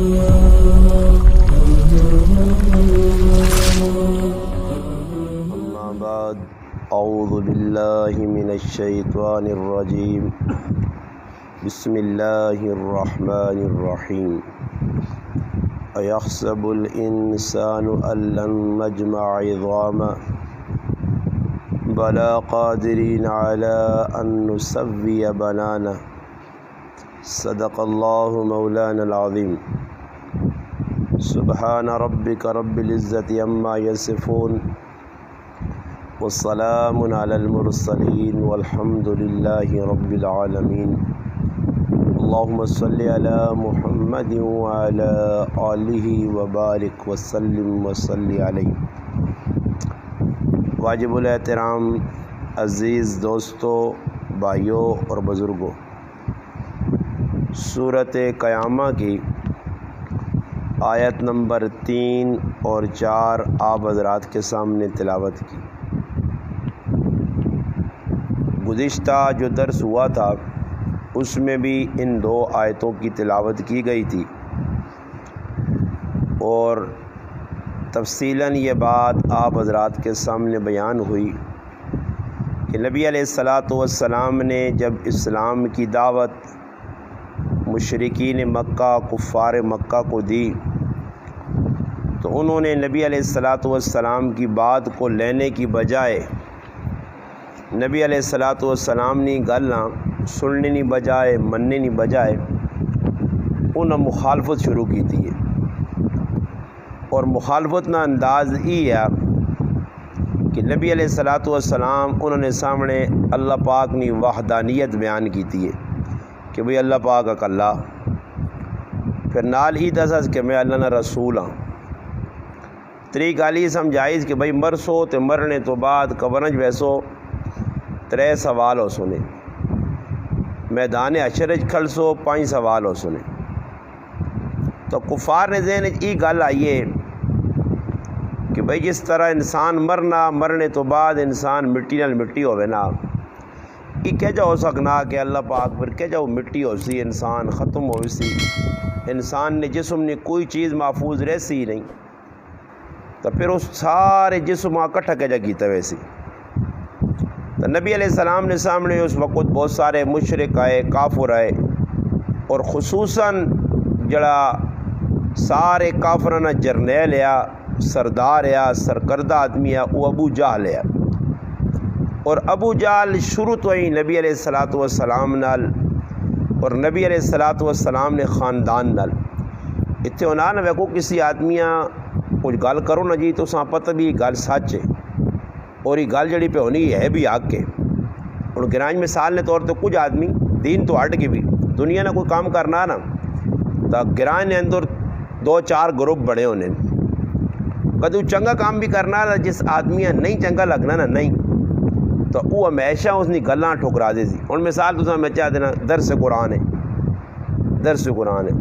اما بعد اعوذ باللہ من الشیطان الرجیم بسم اللہ الرحمن الرحیم ایحسب الانسان ان لن نجمع عظامہ بلا قادرین علی ان نسوی بنانہ صدق اللہ مولانا العظیم سبحان ربک رب العزت عما یصفون والسلام علی المرسلین والحمد للہ رب العالمین اللہم صلی علی محمد وعلی آلہ وبارک وسلم وصلی علیہ۔ واجب الاحترام عزیز دوستوں، بھائیوں اور بزرگوں، سورۃ قیامہ کی آیت نمبر 3 اور 4 آپ حضرات کے سامنے تلاوت کی۔ گزشتہ جو درس ہوا تھا اس میں بھی ان 2 آیتوں کی تلاوت کی گئی تھی، اور تفصیلاً یہ بات آپ حضرات کے سامنے بیان ہوئی کہ نبی علیہ الصلاۃ والسلام نے جب اسلام کی دعوت مشرکین مکہ، کفار مکہ کو دی تو انہوں نے نبی علیہ الصلاۃ والسلام کی بات کو لینے کی بجائے، نبی علیہ الصلاۃ والسلام نے گلنا سننے نہیں بجائے، مننے نہیں بجائے، انہوں مخالفت شروع کی تھی۔ اور مخالفت نہ انداز یہ ہے کہ نبی علیہ الصلاۃ والسلام انہوں نے سامنے اللہ پاک نے وحدانیت بیان کی تھی کہ بھئی اللہ پاک اکلا، پھر نال ہی دسس کہ میں اللہ نہ رسول ہاں۔ تری گالی سمجھائیس کہ بھئی مرسو تے مرنے تو بعد قبرنج ویسو 3 سوال ہو سنے، میدان حشرج کھلسو 5 سوال ہو سنے۔ تو کفار نے ذہن یہ گل آئیے کہ بھئی جس طرح انسان مرنے تو بعد انسان مٹی نال مٹی ہوئے نا، یہ کیا جا ہو سکنا کہ اللہ پاک پھر کیا جا مٹی ہو سی، انسان ختم ہو سی، انسان نے جسم نے کوئی چیز محفوظ رہ سی نہیں، تو پھر اس سارے جسم اکٹھا کیا جا کیتا ویسی۔ تو نبی علیہ السلام نے سامنے اس وقت بہت سارے مشرک آئے، کافر آئے، اور خصوصاً جڑا سارے کافرانہ جرنیل یا سردار یا سرکردہ آدمی ہے وہ ابو جہل ہے، اور ابو جہل شروع تو ہی نبی علیہ الصلاۃ والسلام نال اور نبی علیہ الصلاۃ والسلام نے خاندان نال اتنے ہونا نہ ویکو کسی آدمیاں کچھ گل کرو نا جی تو ساں پتہ بھی گل سچ ہے، اور یہ گل جڑی پہ ہونی ہے بھی حق ہے۔ اور گرانج مثال نے طور تو کچھ آدمی دین تو ہٹ کے بھی دنیا نے کوئی کام کرنا نا تو گرانج نے اندر 2-4 گروپ بڑے ہونے، کدو چنگا کام بھی کرنا نا جس آدمی نہیں چنگا لگنا نا نہیں تو وہ ہمیشہ اس نے گلاں ٹھکرا دے سی۔ اور مثال تو میں چاہ دینا درس قرآن ہے،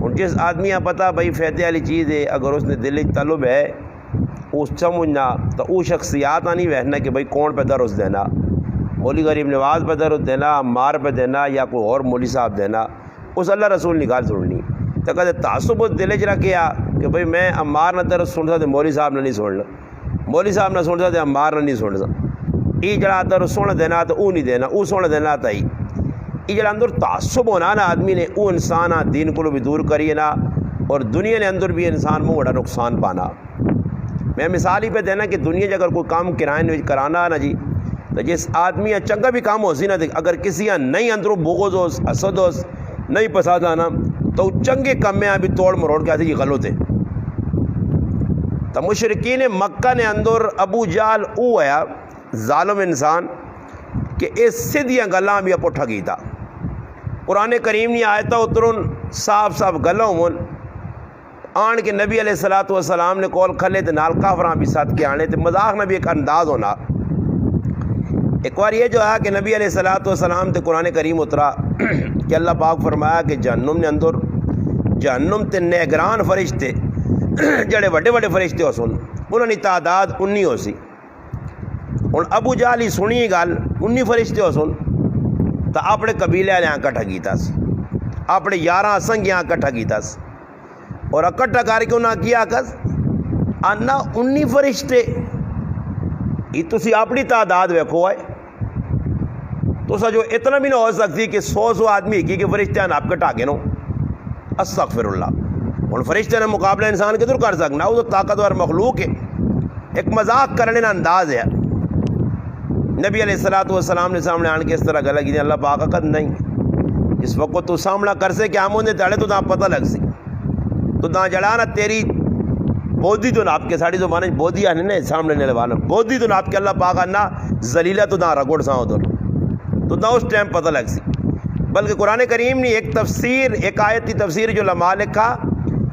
اور جس آدمی پتہ بھائی فائدے والی چیز ہے، اگر اس نے دل طلب ہے اس سمجھنا تو وہ شخصیات نہیں وہنا کہ بھائی کون پہ درس دینا، مولی غریب نواز پہ درس دینا، عمار پہ دینا، یا کوئی اور مولی صاحب دینا، اس اللہ رسول نے گال سننی۔ تو کہتے تعصب اس دل چ رکھیا کہ بھئی میں عمار نہ درس سنتا تو مولوی صاحب نے نہیں سننا، مولوی صاحب نہ سنتا تو عمار نہ نہیں سننا، یہ جڑا درس سن دینا تو وہ نہیں دینا، وہ سن دینا تو ہی یہ جڑا اندر تعصب ہونا نا آدمی نے وہ انسان دین کو بھی دور کریے نا، اور دنیا نے اندر بھی انسان میں بڑا نقصان پانا۔ میں مثال ہی پہ دینا کہ دنیا اگر کوئی کام کرائے کرانا نا جی تو جس آدمی چنگا بھی کام ہو سی نا، اگر کسی نہیں اندروں بغض ہو، حسد ہو، نہیں پسند آنا تو چنگے کام میں بھی توڑ مروڑ کے آتے یہ غلط ہے۔ تو مشرکین مکہ نے اندر ابو جہل او ہے ظالم انسان کہ اس سیدھیاں گلاں بھی اپٹھا کیتا۔ قرآن کریم نے آیتا اترن صاف گلاں ہون آن کے نبی علیہ الصلاۃ والسلام نے کول کھلے تے نال کافراں بھی ساتھ کے آنے تے مذاق نہ بھی ایک انداز ہونا۔ ایک بار یہ جو ہے کہ نبی علیہ الصلاۃ والسلام تے قرآن کریم اترا کہ اللہ پاک فرمایا کہ جہنم نے اندر جہنم تے نگران فرشتے جڑے وڈے وڈے فرشتے ہو سن انہوں نے تعداد 19 ہو سی۔ ہوں ابو جہل ہی سنی گل 19 فرشتے ہو سن تو اپنے قبیلے والے کٹھا کیتا سی، اپنے 11 سنگیاں کٹھا کیتا سی، اور اکٹھا کر کے انہاں کیا کس آنا 19 فرشتے یہ تسی اپنی تعداد ویکھو ہے تو سا جو اتنا بھی نہ ہو سکتی کہ 100 آدمی ایک ہی کے فرشتے ہیں آپ کٹا کے نو استغفر اللہ ان فرشتے نے مقابلہ انسان کے در کر سکنا وہ تو طاقتور مخلوق ہے ایک مذاق کرنے کا انداز ہے نبی علیہ السلام نے سامنے آن کے اس طرح گلا کی اللہ پاک قد نہیں اس وقت تو سامنا کر سے کہ آمون دے تڑے تو نہ پتہ لگ سی تو نہ جڑانا تیری بودی تو ناپ کے ساڑی زبانیں بودی آنے نے سامنے نے لوانا بودی تو ناپ کے اللہ پاک نہ ذلیلہ تو نہ رگوڑ ساؤں تو نہ اس ٹائم پتہ لگ سی بلکہ قرآن کریم نے ایک تفسیر ایک آیتی تفسیر جو لما لکھا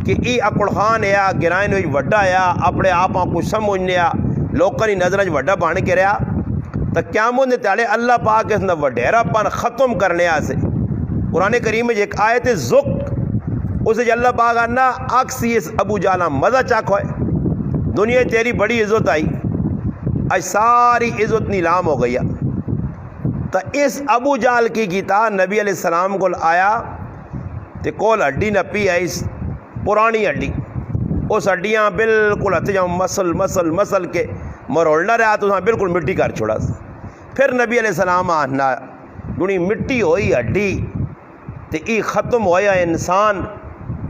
کہ ای اکڑ خان یا گرائن ہوئی وڈا یا اپنے آپاں کو سمجھنے یا لوکاں دی نظریں وڈا بان کے رہا تو قیامت دے تالے اللہ پاک اس نے وڈیرا پن ختم کرنے آسے قرآن کریم میں ایک آیت زق اسے اللہ پاک آنا اکسی اس ابو جالا مزہ چاک ہوئے دنیا تیری بڑی عزت آئی آج ساری عزت نیلام ہو گئی تو اس ابو جال کی گیتا نبی علیہ السلام کو آیا تے کول ہڈی نہ پی ہے اس پرانی ہڈی اس ہڈیاں بالکل ہتھ جاؤں مسل کے مروڑنا رہا تو بالکل مٹی کر چھوڑا پھر نبی علیہ السلام آنا جنی مٹی ہوئی ہڈی تے ای ختم ہویا انسان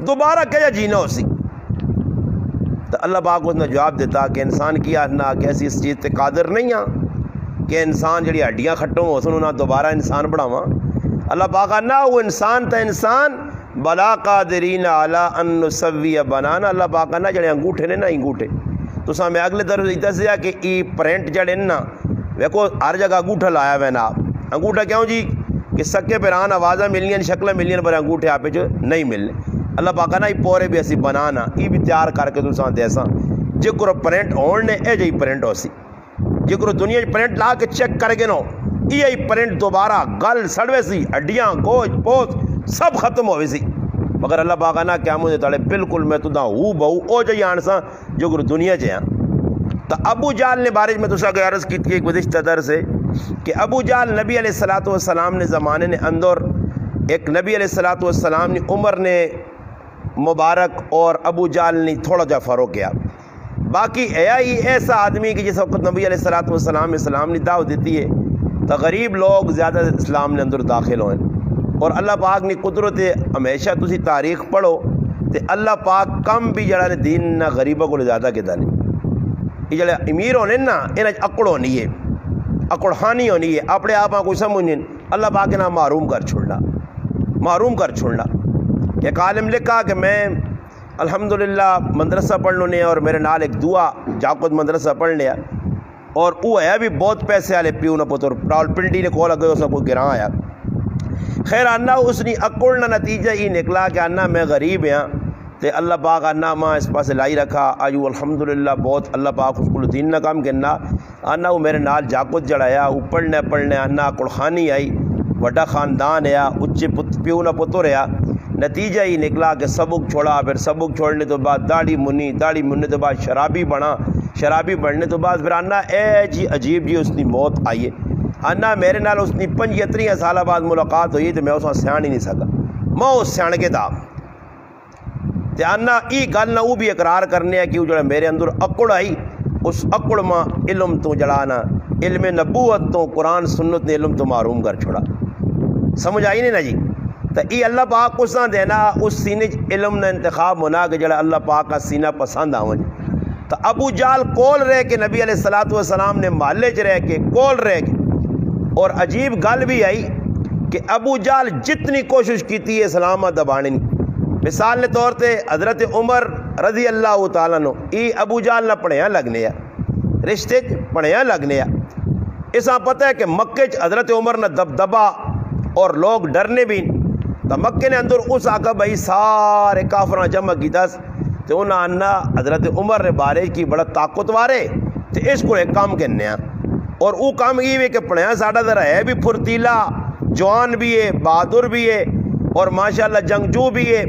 دوبارہ کیا جینا ہو سی تو اللہ پاک اس نے جواب دیتا کہ انسان کی آنا کہ ایسی اس چیز تے قادر نہیں ہاں کہ انسان جڑی ہڈیاں کھٹوں ہو سنو نہ دوبارہ انسان بڑھاواں اللہ پاک آنا وہ انسان تا انسان بلا قادرین علی ان نسوی بنانا اللہ پاک آنا جڑے انگوٹھے نے نا انگوٹھے تو سامنے اگلے طرف یہ دسیا کہ ای پرنٹ جڑے نا ویکو ہر جگہ انگوٹھا لایا میں نا انگوٹھا کیوں جی کہ سکے پیران آوازاں ملنی شکلیں ملنی پر انگوٹھے آپ جو نہیں ملنے اللہ پاک آنا ای پورے بھی اسی بنانا ای بھی تیار کر کے تو سان دیساں جکر پرنٹ ہون نے اے جی پرنٹ ہو سی جکر دنیا پرنٹ لا کے چیک کر کے نو یہ پرنٹ دوبارہ گل سڑوے سی ہڈیاں گوشت پوست سب ختم ہوئے سی مگر اللہ پاک نا کیا مجھے تڑے بالکل میں تو ہو بہو او جی آنساں جو گر دنیا چاہاں تو ابو جال نے بارش میں تو سا عرض کی تھی ایک گزشتہ درس ہے کہ ابو جال نبی علیہ السلام نے زمانے نے اندر ایک نبی علیہ السلام نے عمر نے مبارک اور ابو جال نے تھوڑا جا فروغ کیا باقی ہی ایسا آدمی کہ جس وقت نبی علیہ السلام نے دعوت دیتی ہے تو غریب لوگ زیادہ اسلام نے اندر داخل ہوئے اور اللہ پاک نے قدرت ہمیشہ تسی تاریخ پڑھو تو اللہ پاک کم بھی جڑا نے دین نہ غریبوں کو زیادہ کے دانے یہ جڑے امیر ہونے نا انہیں اکڑ ہونی ہے اکڑ خانی ہونی ہے اپنے آپ کو سمجھنے اللہ پاک کے نام محروم کر چھوڑنا ایک عالم لکھا کہ میں الحمدللہ مدرسہ پڑھ لے اور میرے نال ایک دعا جاکت مدرسہ پڑھ لیا اور وہ ہے بھی بہت پیسے والے پیو نہ پتر راول پنڈی نے کھولا گئے سب کو گراں آیا خیر آنا اس نے اکڑنا نتیجہ ہی نکلا کہ آنا میں غریب ہاں تے اللہ پاک آنا ماں اس پاس لائی رکھا آجو الحمدللہ بہت اللہ پاک اس کو دین نہ کام کرنا آنا وہ میرے نال جاکت جڑایا وہ پڑھنے آنا اکڑ خانی آئی وڈا خاندان ہے اچے پیو نہ پتر ہے نتیجہ ہی نکلا کہ سبق چھوڑا پھر سبق چھوڑنے تو بعد داڑھی مننے تو بعد شرابی بڑھنے تو بعد پھر آنا اے جی عجیب جی اس کی موت آئی ہے آنا میرے نال اس کی 75 سالہ بعد ملاقات ہوئی تو میں اس سیان ہی نہیں سکا میں اس سیان کے دا تے آنا ای گل نہ وہ بھی اقرار کرنے ہے کہ وہ جڑا میرے اندر اکڑ آئی اس اکڑ ماں علم تو جڑانا علم نبوت تو قرآن سنت نے علم تو معروم کر چھوڑا سمجھ آئی نہیں نا جی تو یہ اللہ پاک کو سا دینا اس سینے علم نے انتخاب ہونا کہ جڑا اللہ پاک کا سینہ پسند آؤں تو ابو جال کول رہے کہ نبی علیہ السلام نے محلے چ رہ کے کول رہے کے اور عجیب گل بھی آئی کہ ابو جال جتنی کوشش کی تھی اسلام دبانے مثال کے طور پہ حضرت عمر رضی اللہ تعالیٰ نو یہ ابو جال نہ پڑھیا لگنے رشتے پڑھیا لگنے اسا پتہ ہے کہ مکے حضرت عمر نہ دبدبا اور لوگ ڈرنے بھی تو مکے نے اندر اس آقا بھائی سارے کافراں جمع کی دس تو انہاں آنا حضرت عمر نے بارے کی بڑا طاقتوارے تو اس کو ایک کام کرنے اور وہ کام یہ ہے کہ پڑھیا ساڑھا ذرا ہے بھی پھرتیلا جوان بھی ہے بہادر بھی ہے اور ماشاءاللہ جنگجو بھی ہے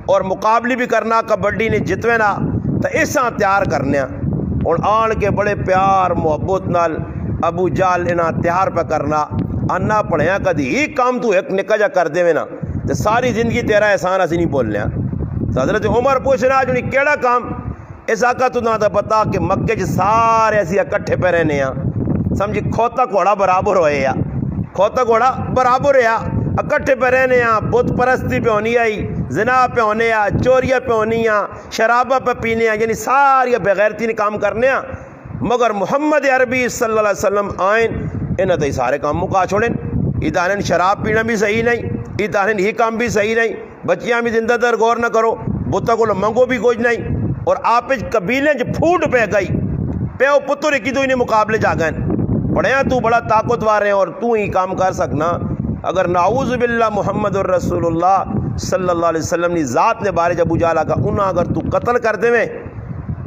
اور مقابلی بھی کرنا کبڈی نے جتوے نا تو اساں تیار کرنے اور آن کے بڑے پیار محبت نال ابو جال انہاں تیار پہ کرنا آنا پڑھیا کدی ہی کام تو ایک نکا جا کر دے نا تو ساری زندگی تیرا احسان اسی نہیں بول لیا تو حضرت عمر پوچھنا جو نہیں کیڑا کام؟ اس آقا تو نہ پتا کہ مکے چ سارے اسی اکٹھے پہ رہنے ہاں، سمجھی کھوتا گھوڑا برابر ہوئے یا کھوتا گھوڑا برابر ہے، اکٹھے پہ رہنے ہاں، بت پرستی پہ ہونی آئی، زنا پہ ہونے ہاں، چوریاں پہ ہونی ہاں، شرابہ پہ پینے ہاں، یعنی ساری بغیرتی نے کام کرنے ہاں، مگر محمد عربی صلی اللہ علیہ وسلم آئین انہیں تو سارے کام مکا چھوڑیں، ادارین شراب پینا بھی صحیح نہیں، ادارین ہی کام بھی صحیح نہیں، بچیاں بھی زندہ در غور نہ کرو، بتا کو منگو بھی کچھ نہیں، اور آپ قبیلیں جو پھوٹ پہ گئی پیو پتر ایک دو انہیں مقابلے جا گئے پڑھے ہیں، تو بڑا طاقتور ہے اور تو ہی کام کر سکنا، اگر نعوذ باللہ محمد الرسول اللہ صلی اللہ علیہ وسلم نے ذات نے بارے ابو جہل کا انہاں اگر تو قتل کر دے میں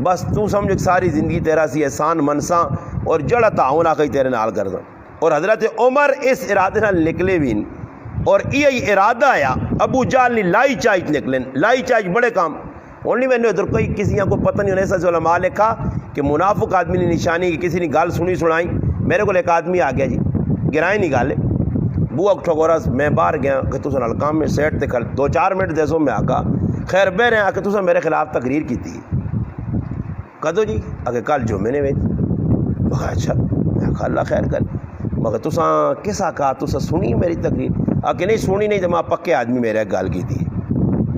بس تو سمجھ ساری زندگی تیرا سی احسان منساں اور جڑا تعاون آ کئی تیرے نال کر دیں۔ اور حضرت عمر اس ارادے نال نکلے بھی نہیں، اور یہ ارادہ آیا ابو جہل نے لائی چائچ نکلیں، لائی چائچ بڑے کام اور نہیں، میں نے ادھر کوئی کسی کو پتہ نہیں ہونے سے علماء لکھا کہ منافق آدمی نے نشانی کہ کسی نے گال سنی سنائی، میرے کو ایک آدمی آ گیا جی گرائیں نہیں گالے بوا ٹھگورا میں باہر گیا کہ تو سن کام میں سیٹ تے کر 2-4 منٹ دے سو میں آکا خیر بہ رہے آ کے تو میرے خلاف تقریر کی تھی کدو جی اگر کل جمعے نے مگر اچھا میں کہا اللہ خیر کر مگر تساں کس آکا تساں سنی میری تقریر آ کہ نہیں سنی نہیں تو میں پکے آدمی میرے گل کی تھی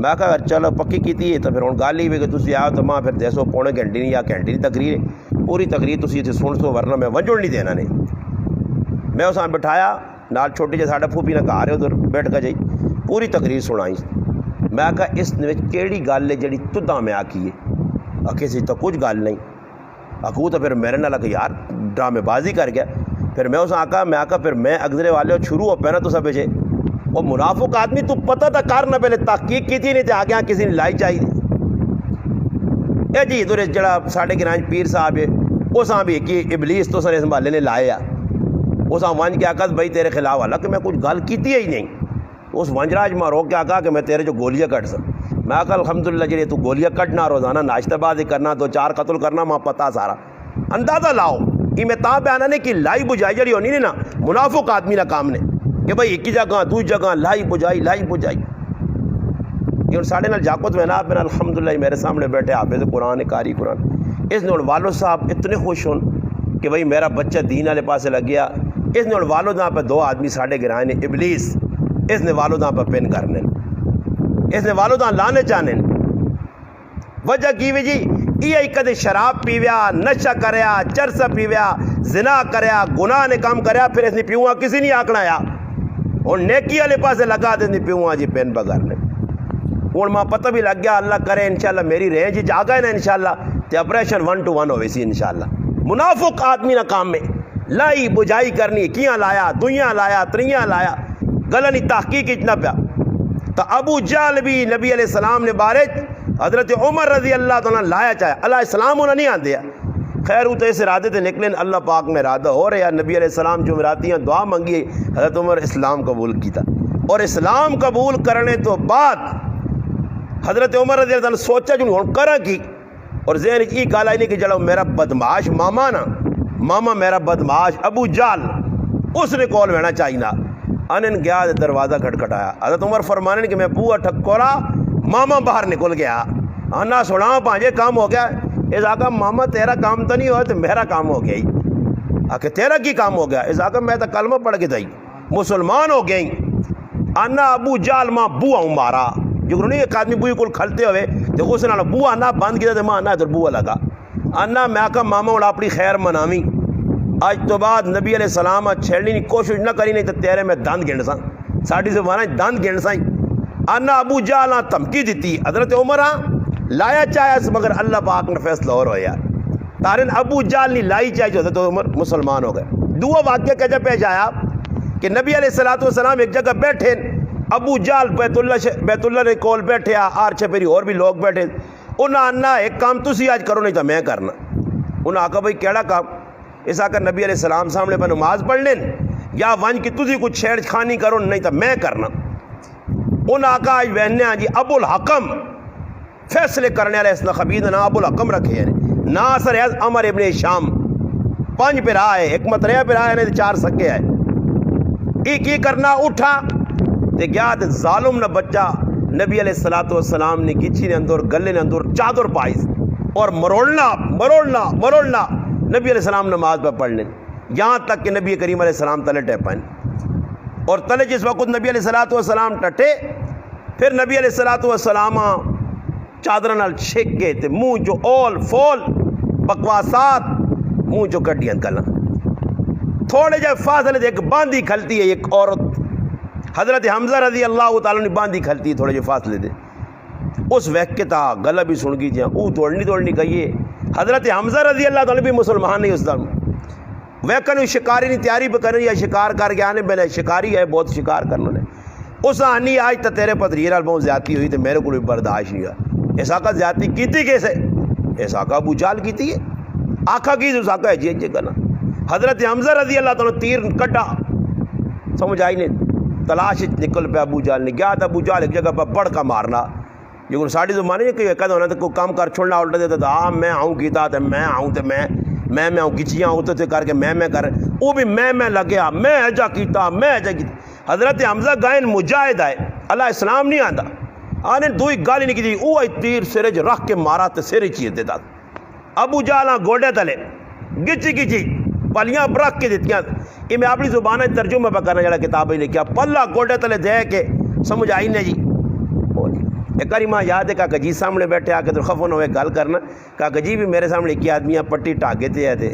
میں کہا چلو پکی کی تھی تو پھر ہوں گل ہی ہوئی کہ تسی آؤ تو ماں پھر 200 پونے گھنٹے نہیں یا گھنٹے کی تقریر پوری تقریر تسی اتنے سن سو ورنہ میں وجڑ نہیں دینا نہیں میں اساں بٹھایا نال چھوٹی جی ساڈا پھوپھی نہ گھر ہے ادھر بیٹھ کے جائی پوری تقریر سنائی میں کہا اس کیڑی گل ہے جڑی تداں میں آکھی ہے آکھے سی تو کچھ گل نہیں آکھوں تو پھر میرے نال کہ یار ڈرامے بازی کر گیا پھر میں اس آکا میں آکا پھر میں اگزرے والے شروع ہو پہ نا تو سب پیچھے وہ منافق آدمی تو پتہ تھا کار نہ پہلے تحقیق کی تھی نہیں تو آگے کسی نے لائی چاہیے اے جی ادھر جڑا ساڈے گرانج پیر صاحب ہے اساں بھی کہ ابلیس تو سر اس محلے نے لایا اساں ونج کے آکا بھائی تیرے خلاف حالانکہ میں کچھ گل کیتی ہی نہیں اس ونجراج میں روک کے آکا کہ میں تیرے جو گولیاں کٹ سا میں آکا الحمدللہ جی تو گولیاں کٹنا روزانہ ناشتہ بازی کرنا 2-4 قتل کرنا ماں پتہ سارا اندازہ لاؤ یہ میں تاں بیانہ نے کہ لائی بجائی جڑی ہونی نہیں نا منافق آدمی نہ کام نے کہ بھائی ایک ہی جگہ دوسری جگہ لائی بجائی یہ ساڑھے نال جاکت میں نا میرا الحمدللہ میرے سامنے بیٹھے حافظ قرآن قاری قرآن اس نے والد صاحب اتنے خوش ہون کہ بھئی میرا بچہ دین والے پاسے لگ گیا اس نے والد نہ پہ 2 آدمی ساڑھے گرائے نے ابلیس اس نے والد نہ پہ پن کرنے اس نے والد نہ لانے چاہنے وجہ کی وی جی یہ کدے شراب پیویا نشہ کریا چرسا پیویا زنا کریا گناہ نے کام کریا پھر اس نے پیوہاں کسی نہیں آکنا یا اور نیکی والے پاسے لگا دے پیوہاں جی پین بگرنے اور ماں پتہ بھی لگ گیا اللہ کرے انشاءاللہ میری رینج جا گئے نا انشاءاللہ تے آپریشن 1 to 1 ہوئے سی انشاءاللہ منافق آدمی نہ کام میں لائی بجائی کرنی کیاں لایا دویاں لایا تریاں لایا گلنی تحقیق اتنا پیا تو ابو جہل بھی نبی علیہ السلام نے بارج حضرت عمر رضی اللہ عنہ لایا چاہے اللہ السلام انہوں نہیں آن دیا خیر وہ تو اس ارادے تے نکلیں اللہ پاک میں ارادہ ہو رہا ہے نبی علیہ السلام جو مراتی ہیں دعا منگی حضرت عمر اسلام قبول کیتا اور اسلام قبول کرنے تو بعد حضرت عمر رضی اللہ عنہ سوچا جو ہوں کرا کی اور ذہن یہ گل آئی نہیں کہ جڑا میرا بدماش ماما نا ماما میرا بدماش ابو جہل اس نے کول لینا چاہیے نا انن گیا دروازہ کھٹکھٹایا حضرت عمر فرمانے کہ میں بوا ٹھکورا ماما باہر نکل گیا آنا سنا پانچے کام ہو گیا اس آقا ماما تیرا کام تو نہیں ہوا تو میرا کام ہو گیا ہی آکے تیرا کی کام ہو گیا اس آقا میں تو کلمہ پڑھ کے دائی مسلمان ہو گئی آنا ابو جہل ماں بوا ہوں مارا جو نہیں ایک آدمی بوئی کل کھلتے ہوئے تو اس نے بوا آنا بند کیا تو ماں آنا ادھر بوا لگا آنا میں آقا ماما اور اپنی خیر مناوی آج تو بعد نبی علیہ السلام چھیڑنے کی کوشش نہ کری نہیں تو تیرے میں دند گنڈ سا ساڑھی سے مانا دند گنڈ سائیں آنا ابو جہل تمکی دیتی حضرت عمر لایا چاہے مگر اللہ پاک نے فیصلہ اور ہویا تارن ابو جہل نے لائی چاہے جو حضرت عمر مسلمان ہو گئے دو واقعہ کیسے پیش آیا کہ نبی علیہ السلام ایک جگہ بیٹھے ابو جہل بیت اللہ نے کول بیٹھے آر چھپیری اور بھی لوگ بیٹھے انہاں آنا ایک کام تسی آج کرو نہیں تو میں کرنا انہاں آکا بھائی کیڑا کام اس آکا نبی علیہ السلام سامنے پہ نماز پڑھ لیں یا ونج کی تسی کچھ چھیڑ کھانی کرو نہیں تو میں کرنا انہاں آکا آج وہنے آج ابو الحکم فیصلے کرنے والے اس خبید نا ابو الحکم رکھے یعنی ناصر ہے عمر ابن شام 5 پہ رہا ہے حکمت رہا پہ رہا ہے نہیں 4 سکے ہے ایک ہی کرنا اٹھا تے گیا تے ظالم نہ بچہ نبی علیہ الصلوۃ والسلام نے گچی نے اندر گلے نے اندر چادر پائی اور مروڑنا مروڑنا مروڑنا نبی علیہ السلام نماز پہ پڑھنے، یہاں تک کہ نبی کریم علیہ السلام تلے ٹیپائیں، اور تلے جس وقت نبی علیہ الصلوۃ والسلام ٹٹے، پھر نبی علیہ الصلوۃ والسلام چادر نال چھک کے تے منہ جو اول فول بکواسات منہ جو کٹیاں گلاں، تھوڑے جے فاصلے دے ایک باندھی کھلتی ہے، ایک عورت حضرت حمزہ رضی اللہ تعالیٰ نے باندھی کھلتی ہے تھوڑے جے فاصلے دے، اس وقت کے تا گلا بھی سن گئی جہاں او توڑنی کہیے، حضرت حمزہ رضی اللہ تعالیٰ بھی مسلمان نہیں اس دن ویکن شکاری نہیں تیاری پہ کرنی یا شکار کر کے آنے پہلے شکاری ہے بہت شکار کرنا نے، اس آنی آج تا تیرے پتری نال بہت زیادتی ہوئی تو میرے کو بھی برداشت نہیں ہوا، ایسا کا زیادتی کیتی کیسے، ایسا کا ابو جہل کیتی ہے، آخا کی ایسا کا ہے جی کرنا، حضرت حمزہ رضی اللہ تعالیٰ تیر کٹا، سمجھ آئی نہیں، تلاش نکل پہ ابو جہل نے گیا تھا، ابو جہل ایک جگہ پہ بڑھ کا مارنا، جو ساڑھی زمانے میں کہ کہتا ہونا تو کوئی کام کر چھوڑنا الٹا دیتا تھا، ہاں میں آؤں کیتا تو میں آؤں تو میں آؤں گچیاں ہوتے تھے کر کے میں کر، وہ بھی میں لگیا، میں ایجا کیتا میں ایجا کیتا، حضرت حمزہ گائن مجاہد آئے، اللہ اسلام نہیں آتا، آنے دوئی گالی نہیں کی تھی، وہ تیر سرج رکھ کے مارا تو سر چیئے دیتا، ابو جہلاں گوڑے تلے گچی پلیاں برکھ کے دیتیاں، یہ میں اپنی زبانہ ترجمہ پہ کرنا جڑا کتاب ہی لکھیا، پلہ گوڑے تلے دے کے سمجھ آئی نہیں جی، ایک باری ماں یاد ہے کاکا جی سامنے بیٹھے آ کے تو خفن ہوئے گل کرنا، کاکا جی بھی میرے سامنے کی آدمیاں پٹی ٹاگے تے آئے تھے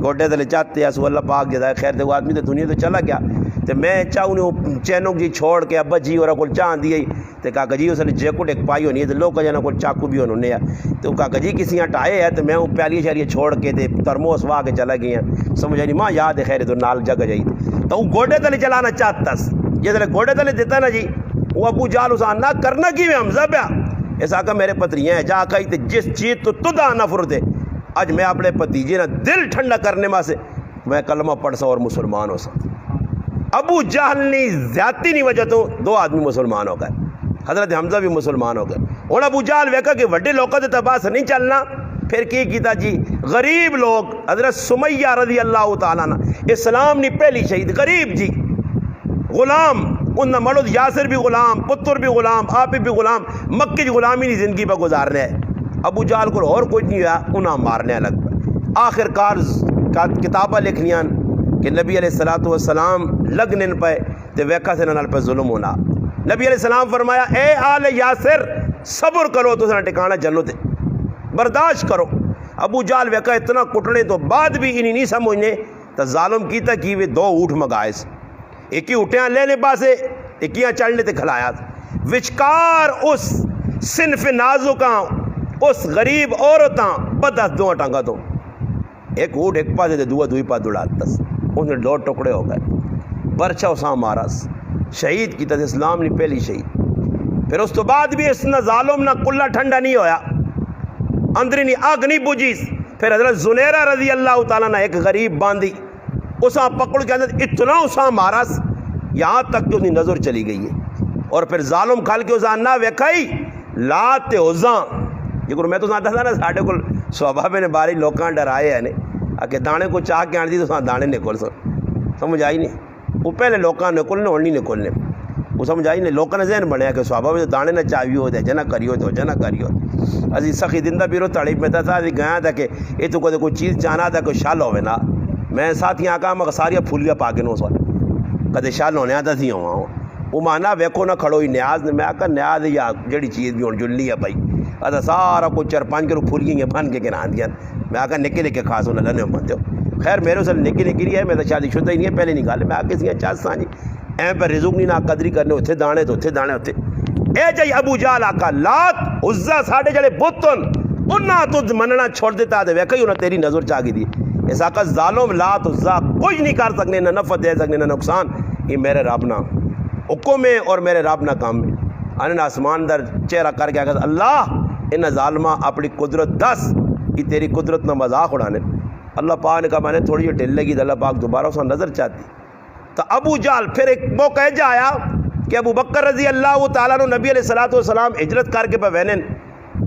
گوڈے تلے چاہتے ہیں، سو اللہ پاک جزائے خیر دے، وہ آدمی تو دنیا تو چلا گیا، تو میں چاہوں نے چینوں جی چھوڑ کے ابا جی اور کل چاہ دی تو کاکا جی اس نے جیکٹ ایک پائی ہونی ہے تو لوگ جانا کل چاقو بھی انہوں نے، تو کاکا جی کسی ہٹائے ہے تو میں وہ پیالی شہریہ چھوڑ کے تے ترموس وا کے چلا گئی ہیں، سمجھ آئی ماں یاد ہے خیر تو نال جگہ جائی تو وہ گوڈے تلے چلانا چاہتا جس نے گوڈے تلے دیتا نا جی، وہ ابو جہل اسان نہ کرنا کی میں حمزہ پیا، ایسا کہ میرے پتری ہیں جا کئی تے جس چیز تو تدا نفرت ہے، آج میں اپنے پتیجے نا دل ٹھنڈا کرنے میں سے میں کلمہ پڑھ سا اور مسلمان ہو سا، ابو جہل نے زیادتی نہیں وجہ تو دو آدمی مسلمان ہو گئے، حضرت حمزہ بھی مسلمان ہو گئے، اور ابو جہل ویکا کہ وڈے لوگوں سے تباہ سے نہیں چلنا، پھر کی کیتا جی غریب لوگ، حضرت سمیہ رضی اللہ تعالیٰ عنہ اسلام نے پہلی شہید، غریب جی غلام، ان مرد یاسر بھی غلام، پتر بھی غلام، آپ بھی غلام، مکہ کی غلامی نہیں زندگی پہ گزارنے ہے، ابو جہل کو اور کچھ نہیں ہوا، انہاں مارنے لگ پہ، آخر کار کتابہ لکھنیاں کہ نبی علیہ الصلوۃ والسلام لگنن پہ تے ویکھا سے نال پہ ظلم ہونا، نبی علیہ السلام فرمایا اے آل یاسر صبر کرو تو سنا ٹکانا جنت ہے، برداشت کرو، ابو جہل ویکھا اتنا کٹنے تو بعد بھی انہیں نہیں سمجھنے تو ظالم کیتا کی وہ دو اونٹ منگائے، ایک ہی اٹھیاں لینے پاسے ایکیاں چڑھنے تے کھلایا، وچکار اس صنف نازکاں اس غریب عورتاں بدس دو ٹانگا تو ایک اونٹ ایک پاسے تے دوئی پاس دوڑاتس، انہیں دو ٹکڑے ہو گئے، برچہ اساں مارس شہید کی تد اسلام نے پہلی شہید، پھر اس تو بعد بھی اس نہ ظالم نہ کلہ ٹھنڈا نہیں ہویا، اندری نہیں آگ نہیں بجھیس، پھر حضرت زنیرہ رضی اللہ تعالیٰ نے ایک غریب باندھی، اساں پکڑ کے اندر اتنا اساں مارس یہاں تک کہ اس کی نظر چلی گئی ہے، اور پھر ظالم کھال کے اساں نہ ویکھائی لات عزاں، یہ میں تو ساتھ تھا نا ساڑھے کو سوابہ نے باری لوکاں ڈرائے ہیں کہ دانے کو چاہ کے آن دی تو ساں دانے نکل سمجھ آئی نہیں، وہ پہلے لوکاں نکلنے اور نہیں نکلنے، وہ سمجھ آئی نہیں، لوکاں نے ذہن بنیا کہ سوابہ میں تو دانے نہ چاہیے ہوتے جنا کریو تو جنا کریو، اسی سخی دندہ بیرو تڑیب میں تھا اسی گیا تھا کہ یہ تو کوئی چیز چاہنا تھا کوئی شال ہوئے نا، میں ساتھ یہاں کہا میں ساریا پھولیاں پا کے نو سوال کدے شال ہونے آتا تھی ہوا ہوں، وہ مانا ویکھو نہ کھڑو ہی نیاز نے، میں آکا نیاز یا جڑی چیز بھی ہوں جلی ہے بھائی، ادا سارا کچھ چر پانچ کرو پھولیاں بن کے گنا دیا، میں آکا نکے نکے خاص ہونا لنے بنتے ہو، خیر میرے سے نکی نکی رہی ہے، میں تو شادی شدہ ہی نہیں ہے پہلے نکالے، میں آکے سیاں چاہ سانجی ایم پر رزق نہیں نہ قدری کرنے اتھے دانے تو اتھے دانے اتھے، اے جائی ابو جہل آکا لات عزا ساڑھے جڑے بتن انہاں تو مننا چھوڑ دیتا دے ویکھا ہی انہاں تیری نظر چاگی دی، اس آقا ظالم لات عزا کچھ نہیں کر سکنے، نہ نفع دے سکنے نہ نقصان، یہ میرے رب نہ حکم ہے اور میرے رب نہ کام ہے، انہیں آسمان در چہرہ کر کے آگا اللہ انہیں ظالمہ اپنی قدرت دس، یہ تیری قدرت نہ مذاق اڑانے، اللہ پاک نے کہا میں نے تھوڑی جو ڈھل لگی تو اللہ پاک دوبارہ اسے نظر چاہتی، تو ابو جہل پھر ایک موقع جا آیا کہ ابو بکر رضی اللہ تعالیٰ نے نبی علیہ الصلوۃ والسلام ہجرت کر کے پوینن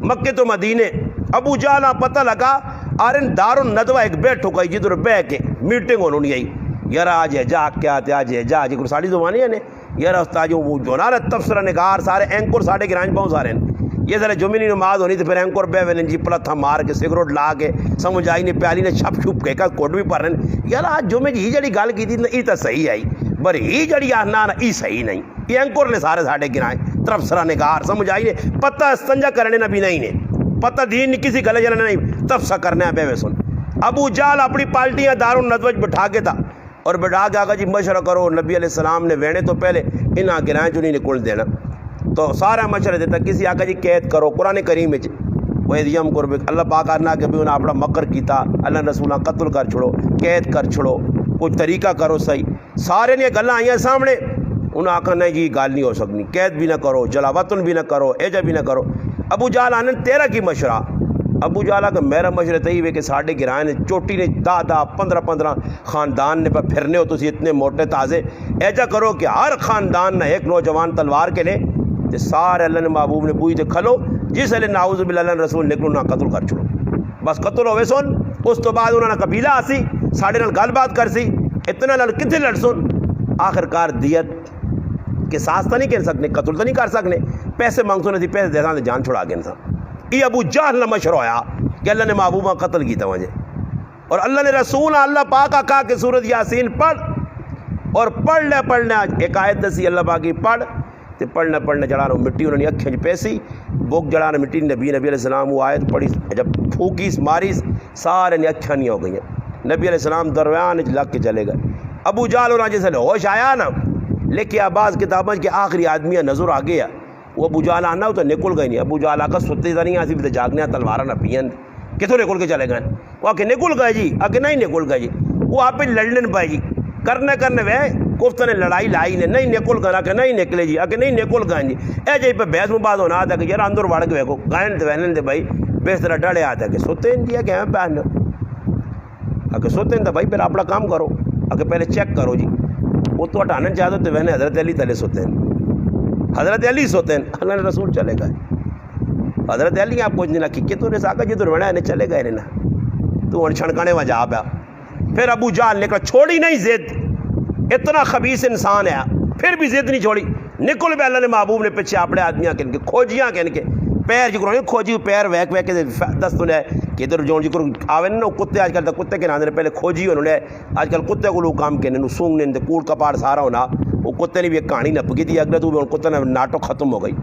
مکہ تو مدینے، ابو جہل پتہ لگا آرن دار الندوہ ایک بیٹھو گئی جدھر بے کے میٹنگ ہونی آئی، یار آج ہے جا کیا تے آج ہے جا جی کو ساڑی زبانی ہے نے یار استاد وہ جو نا تبصرہ نگار سارے اینکر ساڈے گرانچ بہت سارے ہیں یہ ذرا جمعے کی نماز ہونی تو پھر اینکر بہ وین جی پلتھا مار کے سگریٹ لا کے سمجھ آئی نہیں پیالی نے چھپ چھپ کے کوٹ بھی پڑھ رہے ہیں یار آج جمعے جی جڑی گل کی یہ تو صحیح آئی پر یہ جڑی آنا نا یہ صحیح نہیں یہ اینکر نے سارے ساڈے گرانچ تبصرہ نگار سمجھ آئی نے پتہ استنجا کرنے نہ بھی نہیں نے پتہ دین نہیں کسی گلے جلنے نہیں تبصرہ کرنے بے وے سن ابو جال اپنی پارٹیاں دارالندوہ بٹھا کے تھا اور بٹھا کے آگا جی مشورہ کرو نبی علیہ السلام نے وینے تو پہلے انہاں گرائیں چو نہیں نکل دینا تو سارا مشورہ دیتا کسی آگا جی قید کرو قرآن کریم وَإِذْ قرب اللہ پاک آنا کہ بھی انہیں اپنا مکر کیتا اللہ رسولہ قتل کر چھڑو قید کر چھڑو کوئی طریقہ کرو صحیح سارے نے گلیں آئیں سامنے انہیں آکھا نہیں جی گال نہیں ہو سکنی قید بھی نہ کرو جلا وطن بھی نہ کرو ایجا بھی نہ کرو ابو جال آنن تیرا کی مشورہ ابو جالا کہ میرا مشورہ تو یہ ہے کہ ساڑھے گرائیں نے چوٹی نے 10-15 خاندان نے پر پھرنے ہو تو اتنے موٹے تازے ایجا کرو کہ ہر خاندان نہ ایک نوجوان تلوار کے لے تو سارے اللہ نے محبوب نے پوچھتے کھلو جس علیہ نعوذ باللہ اللہ رسول نکلو نہ قتل کر چھوڑو بس قتل ہوئے سن اس تو بعد انہوں نے قبیلہ آسی ساڑھے نال گل بات کر سی اتنا لڑ کتنے لڑ سن آخر کار دیت کے ساس تو نہیں کر سکنے قتل تو نہیں کر سکنے پیسے مانگ سنے تھی پیسے دیتا جان چھوڑا گئے انسان یہ ابو جہل نہ مشورہ ہویا کہ اللہ نے محبوبہ قتل کی تھا اور اللہ نے رسول اللہ پاک کہا کہ سورۃ یاسین پڑھ اور پڑھنے ایک آیت دسی اللہ پاک کی پڑھ تے پڑھنے جڑانا مٹی انہوں نے اکھیں پیسی بوک جڑانا مٹی نبی علیہ السلام وہ آیت پڑھی جب پھوکیس ماریس سارے نے اکھیں نہیں ہو گئی نبی علیہ السلام درویان لگ کے چلے گئے ابو جہل انہوں جیسے ہوش آیا نا لیکن آباز کتابیں کہ آخری آدمی نظر آ گیا وہ ابو جال آنا تو نکل گئے نہیں ابو جال آکا ستے تو نہیں آسی بھی تو جاگنے تلوارا نہ پین کتوں نکل کے چلے گئے وہ آکے نکل گئے جی آکے نہیں نکل گئے جی وہ آپ لڑنے پائے جی کرنے وہ کفت نے لڑائی لائی نے نہیں نکل گئے آکے نہیں نکلے جی آکے نہیں نکل گئے جی اے جی پہ بحث مباحث ہونا تھا کہ یار اندر وڑ کے ویکو گائن تو وینن دے بھائی بس طرح ڈڑے آتا کہ ستے ان دیا کہ ہم پہن آکے ستے ان دے بھائی پہلے اپنا کام کرو آکے پہلے چیک کرو جی وہ تو ہٹانا چاہتے تو وہنے حضرت علی تلے سوتے ہیں حضرت علی سوتے ہیں اللہ نے رسول چلے گئے حضرت علی آپ پوچھنے لگی کہ تو نے ساکا جی تو رونا ہے چلے گئے نا تو ان چھڑکانے وجہ پیا پھر ابو جہل نے کہا چھوڑی نہیں زد اتنا خبیث انسان ہے پھر بھی زد نہیں چھوڑی نکل پہ اللہ نے محبوب نے پیچھے اپنے آدمیاں کے کھوجیاں کے ان کے پیر جی کرو کھوجی پیر ویک کے دست نے کہ ادھر جو جی کرو آوے نا کتے آج کل کتے کے نام پہلے کھوجی انہوں نے آج کل کتے کو لوگ کام کے سونگنے کوڑ کپاڑ سارا ہونا وہ کتے نے بھی ایک کہانی نپ کی تھی اگلے تو کتے نے ناٹک ختم ہو گئی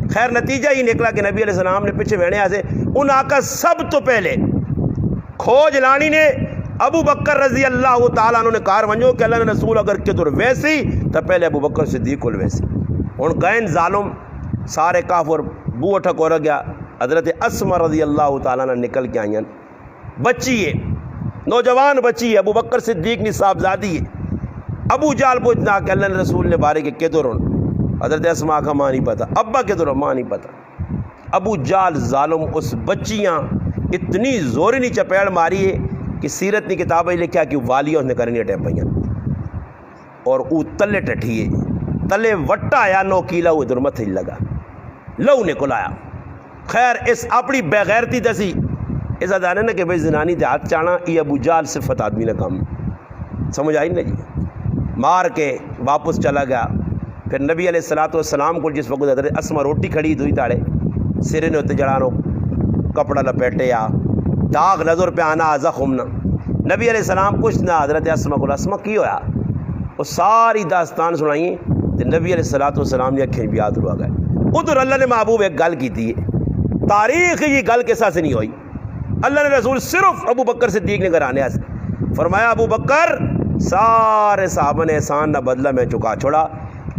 خیر نتیجہ یہ نکلا کہ نبی علیہ السلام نے پیچھے بہنے سے ان آقا سب تو پہلے کھوج لانی نے ابو بکر رضی اللہ تعالیٰ عنہ نے کار ونجو کہ اللہ نے رسول اگر کدھر ویسی تو پہلے ابو بکر صدیق کل ویسی ان گئن ظالم سارے کافر بو اٹھک ہو گیا حضرت اسمہ رضی اللہ تعالیٰ عنہ نکل کے آئین بچی ہے نوجوان بچی ہے ابو بکر صدیق نے صاحبزادی ہے ابو جال پوچھنا کہ اللہ نے رسول نے بارے کے کدھر حضرت اسمہ کا ماں نہیں پتا ابا کدھر ماں نہیں پتا ابو جال ظالم اس بچیاں اتنی زوری نہیں چپیڑ ماری ہے کہ سیرت نے کتابیں لکھا کہ والیاں اس نے کرنی ٹائم پہ اور وہ تلے ٹٹھیے تلے وٹا آیا نو کیلا وہ ادھر مت لگا لو نکل آیا خیر اس اپنی بغیرتی دسی ایسا جانے نا کہ بھائی زنانی دے ہاتھ چانا یہ ابو جال صفت آدمی نے کام سمجھ آئی نا جی مار کے واپس چلا گیا پھر نبی علیہ السلام کو جس وقت حضرت اسمہ روٹی کھڑی دھوئی تاڑے سرے نے ہوتے جڑانو کپڑا لپیٹے یا داغ نظر پہ آنا زخم نہ نبی علیہ السلام کچھ نہ حضرت اسمہ کو اسمہ کی ہویا وہ ساری داستان سنائیں تو نبی علیہ السلام نے اکھیں بھی آدھر ہوا گئے ادھر اللہ نے محبوب ایک گل کی تھی تاریخ یہ گل کے ساتھ سے نہیں ہوئی اللہ نے رسول صرف ابو بکر صدیق نے کرانے سے فرمایا ابو بکر سارے صحابہ نے احسان نہ بدلہ میں چکا چھوڑا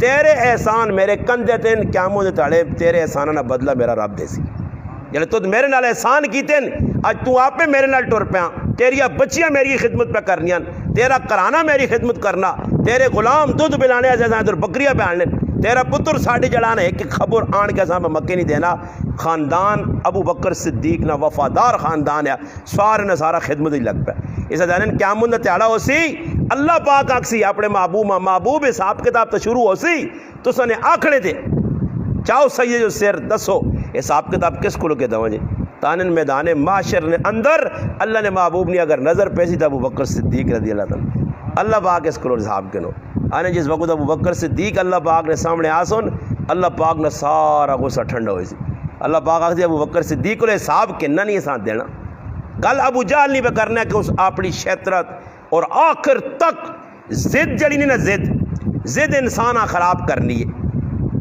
تیرے احسان میرے کندھے تین قیاموں دے تاڑے تیرے احسان نہ بدلہ میرا رب دے سی جلے تو میرے نال احسان کیتے اج تو آپ پہ میرے نال ٹر پیا تیریا بچیاں میری خدمت پہ کرنیاں تیرا کرانا میری خدمت کرنا تیرے غلام دودھ پلانے ادھر بکریاں پہ آنے تیرا پتر ساڑھے جڑانا ایک خبر آن کے سامنے مکے نہیں دینا خاندان ابو بکر صدیق نہ وفادار خاندان ہے سارے نہ سارا خدمت ہی لگ پہ اس دن قیامت تیاڑا ہو سی اللہ پاک آکسی اپنے محبوب حساب کتاب تو شروع ہو سی تو سنے آکھنے تھے چاہو سیدے جو سیر دسو حساب کتاب کس کو لکے دو جی تانن میدان معاشر نے اندر اللہ نے محبوب نے اگر نظر پیسی تھا ابو بکر صدیق رضی اللہ تعالیٰ اللہ پاک اس کو حساب کے نو آنے جس وقت ابو بکر صدیق اللہ پاک نے سامنے آسن اللہ پاک نے سارا غصہ ٹھنڈا ہوئی سی. اللہ پاک آخر ابو بکر صدیق کو حساب کہنا نہیں ساتھ دینا. گل ابو جہل نہیں پہ کرنا کہ اس اپنی شیطرت اور آخر تک ضد جڑی نہیں نا ضد انسان خراب کرنی ہے.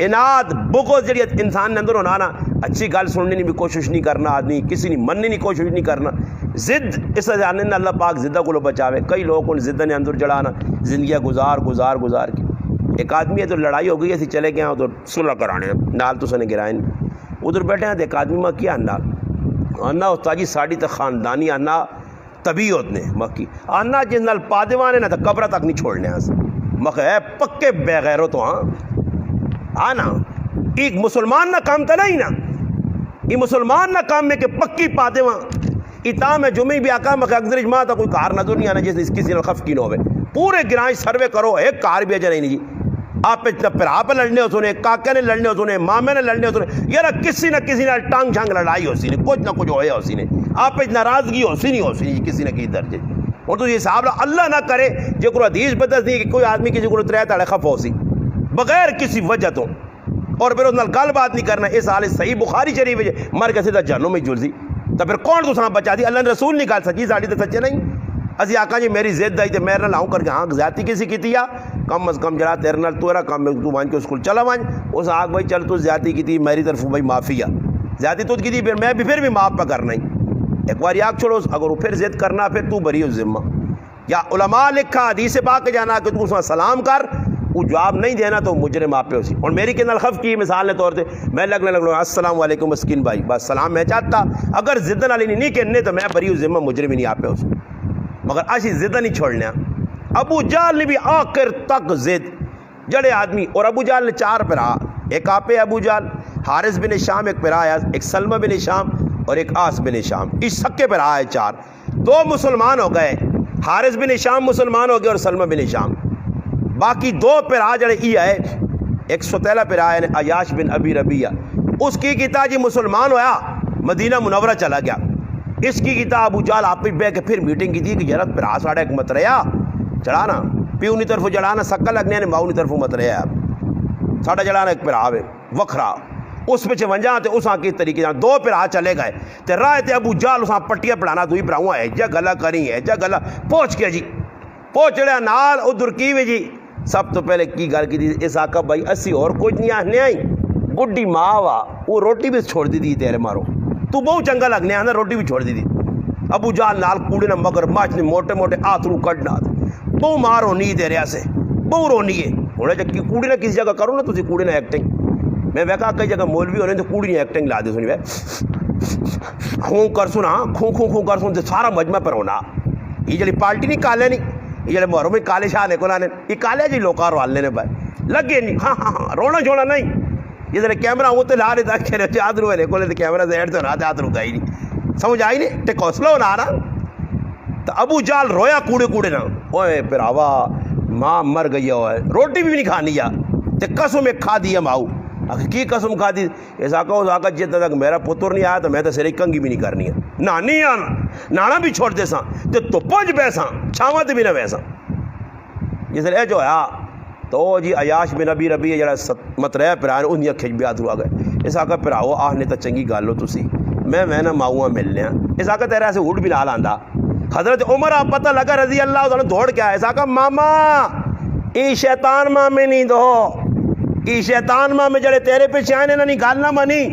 اناد بغض جڑی انسان نے اندر ہونا نا اچھی گل سننے نہیں بھی کوشش نہیں کرنا آدمی کسی نہیں مننے نہیں کوشش نہیں کرنا. ضد اس جانے نے اللہ پاک ضدہ کو بچاوے. کئی لوگ ان ضدہ نے اندر جڑانا زندگیاں گزار کے. ایک آدمی ہے تو لڑائی ہو گئی ایسی چلے گئے ادھر صلح کرانے نال تو سنے گرائیں ادھر بیٹھے ہیں. ایک آدمی ماں کیا آنا استاد جی ساڑی تو خاندانی آنا تبھی ہوتے ہیں مکی آنا جس نال پادوانے نہ تو قبرہ تک نہیں چھوڑنے آس مکھ ہے پکے بغیروں تو ہاں آنا ایک مسلمان نہ کام تا نہیں نا یہ مسلمان نہ کام میں کہ پکی پادواں اتام ہے جمعی بھی آقا مکھ اکثر اجماع تا کوئی کار نظر نہیں آنا جس کسی نے خف کی نہ ہوئے. پورے گرانج سروے کرو ایک کار بھی اجا نہیں جی آپ پہ آپ لڑنے ہو سنے کاکے نے لڑنے ہو سنے مامے نے لڑنے ہو سنے یار کسی نہ کسی نے ٹانگ چھانگ لڑائی ہو سی نے کچھ نہ کچھ ہویا ہو سی نے آپ پہ ناراضگی ہو سی نہیں ہو سی کسی نہ کسی درجے. اور تو یہ صاحب اللہ نہ کرے جو کوئی حدیث بدل نہیں کہ کوئی آدمی کسی کو ترے تاڑے خف ہو سی بغیر کسی وجہ تو اور پھر اس نال گل بات نہیں کرنا. اس حال صحیح بخاری شریف مر کے سیدھا جہنم میں جلسی تو پھر کون دوسرا بچا دی. اللہ نے رسول نہیں گل سچی ساڑی تو سچے نہیں اسی آقا جی میری ضد آئی تو میرے نال لاؤں کر کے ہاں زیادتی کسی کی تھی کم از کم جڑا تیرے نال تو کام تو وان کے اسکول چلا وان اس آگ بھائی چل تو زیادتی کی تھی میری طرف بھائی معافی زیادتی تو کی تھی پھر میں بھی پھر بھی معاف پہ کرنا ہی ایک بار آگ چھوڑو اگر وہ پھر ضد کرنا پھر تو بری ہو ذمہ. یا علماء لکھا حدیث پاک کے جانا کہ تو اس میں سلام کر وہ جواب نہیں دینا تو مجرم آپ پہ ہو سی. اور میری کے نال خف کی مثال نے طور سے میں لگنے السلام علیکم مسکین بھائی بس سلام میں چاہتا اگر ضد نالی نہیں کہنے تو میں بری ہو ذمہ مجرم ہی نہیں آپ پہ ہو سی. مگر ایسی ضد نہیں چھوڑنے. ابو جہل نے بھی آخر تک ضد جڑے آدمی اور ابو جہل نے 4 پرا ایک آپ ابو جہل حارث بن شام ایک پرا ہے ایک سلمہ بن شام اور ایک آس بن شام اس سکے پرا ہے 4 2 مسلمان ہو گئے. حارث بن شام مسلمان ہو گئے اور سلمہ بن شام. باقی 2 پرا جڑے ای ہے ایک ستیلا پرا ہے عیاش بن ابی ربیہ اس کی کتا جی مسلمان ہویا مدینہ منورہ چلا گیا. اس کی کتا ابو جہل آپ پہ بے کے پھر میٹنگ کی تھی کہ یار پرا ساڑا ایک مت رہا چڑھانا پیونی طرف جڑانا سکا لگنے نے ماؤنی طرف مت رہا آپ ساڑا جڑانا ایک پرا ہے وکھرا اس پہ ونجا تے اس کی طریقے 2 پرا چلے گئے تے راہ تے ابو جہل اس پٹیاں پڑھانا تو ہی پراؤں ہے جا گلا کری ہے جا گلا پہنچ گیا جی پہنچ رہا نال ادھر کی وے جی سب تو پہلے کی گل کی تھی اس آقا بھائی اسی اور کچھ نہیں آنے آئی گڈی ماں وا وہ روٹی بھی چھوڑ دی تھی تیرے مارو تو بہت چنگا لگنے آنا روٹی بھی چھوڑ دی تھی. ابو جہل نال کوڑے نہ مگر ماچ نے موٹے موٹے آترو کڈنا بہو ماں رونی تیرے سے بہو رونی ہے ہونا چاہیے کوڑی نہ کسی جگہ کرو نا تھی کوڑی نہ ایکٹنگ میں ویکا کئی جگہ مولوی ہونے تو کوڑی نہیں ایکٹنگ لا دے سنی خوں کر سنا خوں کر سن سارا مجمع پر ہونا یہ جڑی پارٹی نہیں کالے نہیں یہ جڑے محرم میں کالے شاہ نے کو لانے یہ کالے جی لوکار والے نے بھائی لگے نہیں ہاں رونا چھوڑا نہیں یہ ذرا کیمرہ ہوں تو لا رہے تھا کہ آدھ روئے کو لے کیمرہ سے ایڈ تو رہا آدھ روکا ہی نہیں سمجھ آئی نہیں ٹیک حوصلہ ہونا رہا تو ابو جہل رویا کوڑے نہ اوے پھر آوا ماں مر گئی ہے روٹی بھی نہیں کھانی جا تے قسم ایک کھا دی ماؤ کی قسم کھا دی اس آقا جتنا تک میرا پتر نہیں آیا تو میں تو سرے کنگی بھی نہیں کرنی ہے نانی آنا نانا بھی چھوڑ دے ساں تے تو پنج بیساں چھاواں تے بھی نہ بیساں جس لئے جو ہے تو جی عیاش بن ابی ربیہ جڑا مت رہا پرائن ان کی کھچ بھی آدھرو آ گئے اس آقا پراؤ آہنے تو چنگی گل ہو تسی میں نہ ماؤں ملنے ہیں اس آقا تیرے ایسے اٹھ بھی نال آندا حضرت عمر آپ پتہ لگا رضی اللہ عنہ دوڑ کے آئے اس آقا ماما ای شیطان ماں میں نہیں دو ای شیطان ماں میں جڑے تیرے پیچھے آئے نہ نہیں گال نہ مانی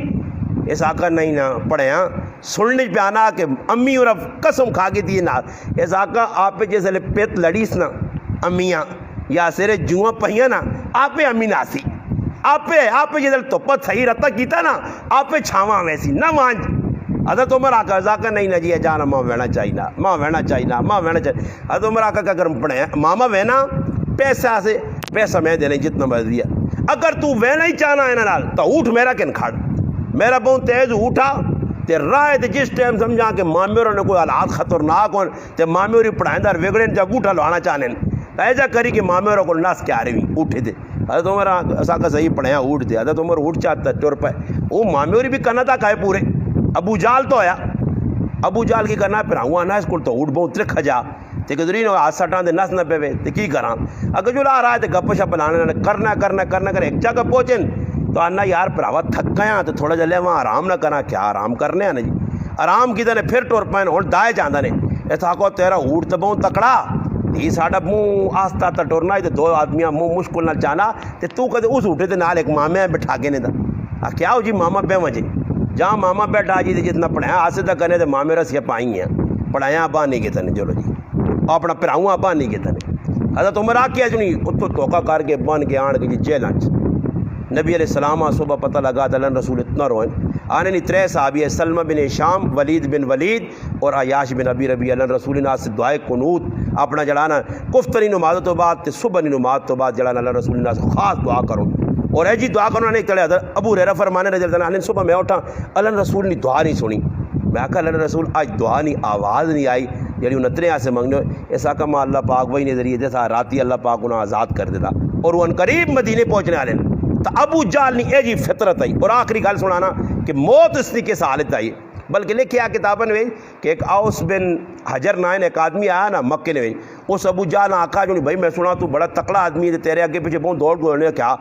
اس آقا نہیں نہ پڑھے ہاں سننے پہ آنا کہ امی اور قسم کھا کے دیے نہ اس آقا آپ پہ جیسے لے پیت لڑیس نا امیاں یا سرے جوہاں پہیاں نا آپ پہ امی ناسی آپ پہ جیسے توپت صحیح رتا کیتا نا آپ پہ چھاواں ویسی نہ مانج حضرت عمر آقا ذاکر نہیں نہ جی جانا ماں وینا چاہیے ماں وینا چاہیے حضرت عمر آقا کیا کرم پڑھے ماما وینا پیسہ سے پیسہ میں دینے جتنا مرضی ہے اگر تو وینا ہی چاہنا ہے نا تو اٹھ میرا کن کھڑ میرا بہت تیز اٹھا تے رائے تے جس ٹائم سمجھا کہ مامیوروں نے کوئی حالات خطرناک ہوں تے مامیوری پڑھائیں دار وگڑیں جب اٹھا لوانا چاہنے ایسا کری کہ مامیوروں کو ناس کیا رہی اٹھے تھے حضرت عمر ایسا کا صحیح پڑھیں اٹھ دے حضرت عمر اٹھ چاہتا ٹور پائے وہ مامیوری بھی کرنا تھا کھائے پورے ابو جال تو آیا ابو جال کی کرنا پھر ہوا نا اس کو تو اٹھ بہت رکھا جا تے گزری نو ہاتھ سٹاں دے نس نہ پے تے کی کراں اگر جو لا رہا ہے تے گپ شپ لانے کرنا کر ایک جگہ پہنچن تو آنا یار بھراوا تھک گیا تو تھوڑا جلے وہاں آرام نہ کرنا کیا آرام کرنے ہیں نا جی آرام کی نے پھر ٹور پائن ہوں دائے جاندہ نے ایسا کو تیرا اوٹ تو بہت تکڑا یہ ساڑا منہ آستا آستا ٹورنا ہے تو دو آدمیاں منہ مشکل نہ جانا تو کدے اس اوٹے تے نال ایک مامے بٹھا کے نے دا کیا ہو جی ماما پہ وجے جہاں ماما بیٹھا جی جتنا پڑھایا آسے تک کرنے تو مامے رسیاں پائی ہیں پڑھایا ابا نہیں کہتا نہیں چلو جی اپنا پراؤں ابا نہیں کہتا نہیں حضرت عمر آ کیا جنی اتو توقع کر کے بن کے آن کے جی جیلیں نبی علیہ السلام صبح پتہ لگا تو اللہ رسول اتنا روئیں آنے نہیں 3 صحابی ہے سلمہ بن ہشام ولید بن ولید اور عیاش بن ابی ربیع اللہ رسول نے سے دعائے قنوت اپنا جڑانا کفتری نماز تو بعد تے صبح نی نماز تو بعد جڑانا اللہ رسول نے سے خاص دعا کرو اور اے جی دعا کرو نے چلے ابو ہریرہ فرمانے رضی اللہ عنہ صبح میں اٹھا اللہ رسول نے دعا نہیں سنی میں کہا اللہ رسول آج دعا نہیں آواز نہیں آئی یعنی انتنے ایسے منگنے ایسا کما اللہ پاک وہی نے ذریعے جیسا راتی اللہ پاک انہیں آزاد کر دیتا اور وہ ان قریب مدینے پہنچنے والے تو ابو جال نہیں اے جی فطرت آئی اور آخری گل سنانا کہ موت اس کی حالت آئی بلکہ لکھیا کتابن میں کہ ایک اوس بن حجر نائن ایک آدمی آیا نا مکے نے اس ابو جال آقا جو نہیں بھائی میں سنا تو بڑا تکڑا آدمی ہے تیرے آگے پیچھے بہت دوڑ گوڑنے کیا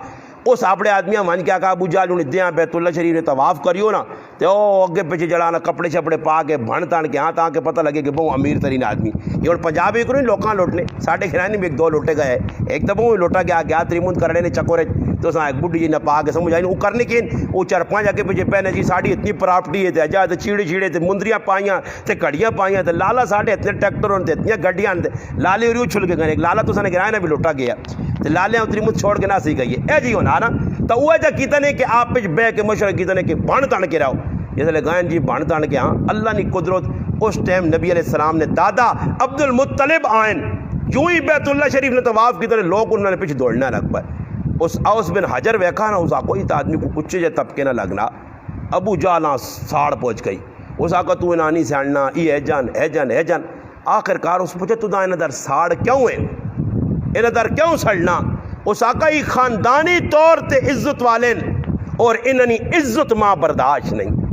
اس اپنے آدمیاں من کیا کہا ابو جال انہیں دیاں بیت اللہ شریف نے طواف کریو نا تو وہ اگے پیچھے جڑانا کپڑے شپڑے پا کے بھن تان کے ہاں تاں کے پتہ لگے کہ بہت امیر ترین آدمی یہ اور پنجابی کو نہیں لوکاں لوٹنے ساڑھے کھرانے میں 1-2 لوٹے گئے ایک دفعہ وہ لوٹا گیا تریمون کرنے نے چکورے تو سا ایک بڈی جی نہ پا کے سمجھ آئی وہ کرنے کی وہ 4-5 آگے پیچھے پہنے جی ساڑھی اتنی پراپرٹی ہے تے اجا تے چیڑے چیڑے تے مندریاں پائیاں تے کڑیاں پائیاں تے لالا ساڑھے اتنے ٹریکٹر ہوتے اتنی گڈیاں لالے اور چھل کے گئے لالا تو سنے گرائے نہ بھی لوٹا گیا تے لالے اتنی مت چھوڑ کے نہ سی گئی اے جی ہونا نا تو وہ جا کیتنے کہ آپ پہ بے کے مشرق کیتنے کہ بھن تان کے رہو جیسے لگائیں جی بھن تان کے ہاں اللہ نے قدرت اس ٹائم نبی علیہ السلام نے دادا عبد المطلب آئین یوں ہی بیت اللہ شریف نے طواف کی طرح لوگ انہوں نے پیچھے دوڑنا لگ پائے اس اوس بن حجر ویکھا نا اس کوئی آدمی کو کچھ جے طبقے نہ لگنا ابو جالاں ساڑ پہنچ گئی اس آقا تو انانی سیڑنا ای ہے جان آخر کار اس پوچھے تو دا انہ در ساڑ کیوں ہے انہ در کیوں سڑنا اس آقا ہی خاندانی طور تے عزت والین اور انہنی عزت ماں برداشت نہیں